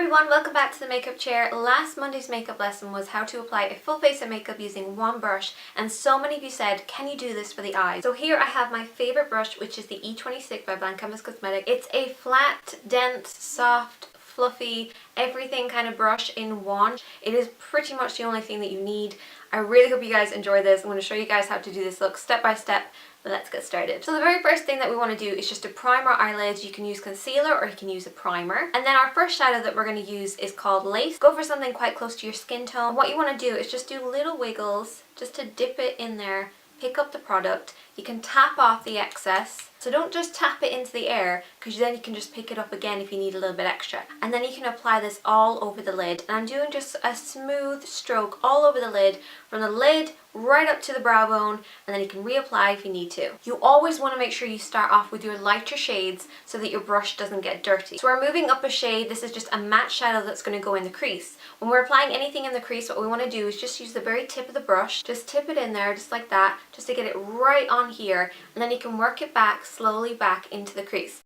everyone, welcome back to the makeup chair. Last Monday's makeup lesson was how to apply a full face of makeup using one brush, and so many of you said, can you do this for the eyes? So here I have my favorite brush, which is the E26 by Blanc Canvas Cosmetics. It's a flat, dense, soft, fluffy, everything kind of brush in one. It is pretty much the only thing that you need. I really hope you guys enjoy this. I'm going to show you guys how to do this look step by step. But let's get started. So the very first thing that we want to do is just to prime our eyelids. You can use concealer or you can use a primer. And then our first shadow that we're going to use is called Lace. Go for something quite close to your skin tone. What you want to do is just do little wiggles just to dip it in there, pick up the product. You can tap off the excess. So don't just tap it into the air, because then you can just pick it up again if you need a little bit extra. And then you can apply this all over the lid. And I'm doing just a smooth stroke all over the lid, from the lid right up to the brow bone, and then you can reapply if you need to. You always want to make sure you start off with your lighter shades so that your brush doesn't get dirty. So we're moving up a shade. This is just a matte shadow that's going to go in the crease. When we're applying anything in the crease, what we want to do is just use the very tip of the brush, just tip it in there just like that, just to get it right on here, and then you can work it back slowly back into the crease.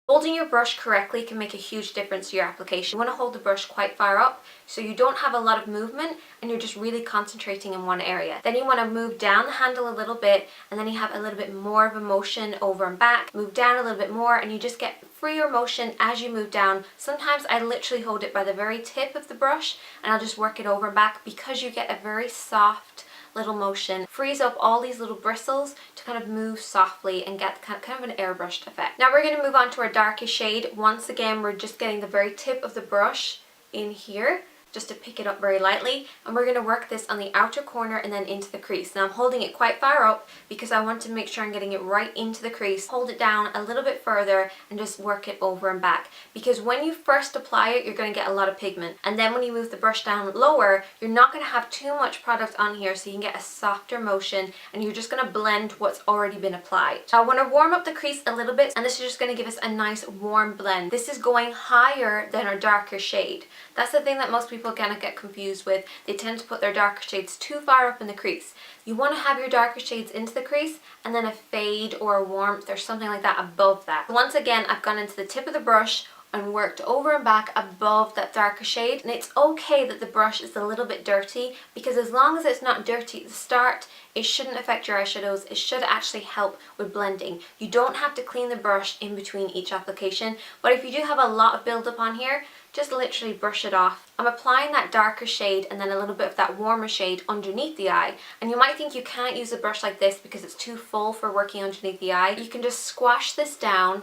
Holding your brush correctly can make a huge difference to your application. You want to hold the brush quite far up so you don't have a lot of movement and you're just really concentrating in one area. Then you want to move down the handle a little bit, and then you have a little bit more of a motion over and back. Move down a little bit more and you just get freer motion as you move down. Sometimes I literally hold it by the very tip of the brush and I'll just work it over and back, because you get a very soft little motion, frees up all these little bristles to kind of move softly and get kind of an airbrushed effect. Now we're going to move on to our darkest shade. Once again, we're just getting the very tip of the brush in here just to pick it up very lightly, and we're going to work this on the outer corner and then into the crease. Now I'm holding it quite far up because I want to make sure I'm getting it right into the crease. Hold it down a little bit further and just work it over and back, because when you first apply it you're going to get a lot of pigment, and then when you move the brush down lower you're not going to have too much product on here, so you can get a softer motion and you're just going to blend what's already been applied. Now I want to warm up the crease a little bit, and this is just going to give us a nice warm blend. This is going higher than our darker shade. That's the thing that most people kind of get confused with. They tend to put their darker shades too far up in the crease. You want to have your darker shades into the crease and then a fade or a warmth or something like that above that. Once again, I've gone into the tip of the brush and worked over and back above that darker shade, and it's okay that the brush is a little bit dirty, because as long as it's not dirty at the start, it shouldn't affect your eyeshadows. It should actually help with blending. You don't have to clean the brush in between each application, but if you do have a lot of build up on here, just literally brush it off. I'm applying that darker shade and then a little bit of that warmer shade underneath the eye, and you might think you can't use a brush like this because it's too full for working underneath the eye. You can just squash this down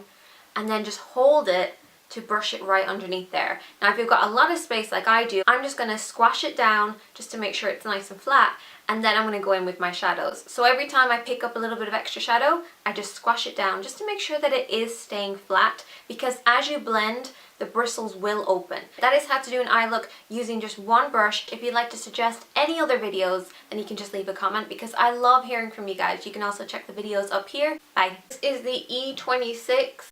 and then just hold it to brush it right underneath there. Now if you've got a lot of space like I do, I'm just going to squash it down just to make sure it's nice and flat, and then I'm going to go in with my shadows. So every time I pick up a little bit of extra shadow, I just squash it down just to make sure that it is staying flat, because as you blend, the bristles will open. That is how to do an eye look using just one brush. If you'd like to suggest any other videos, then you can just leave a comment, because I love hearing from you guys. You can also check the videos up here. Bye. This is the E26.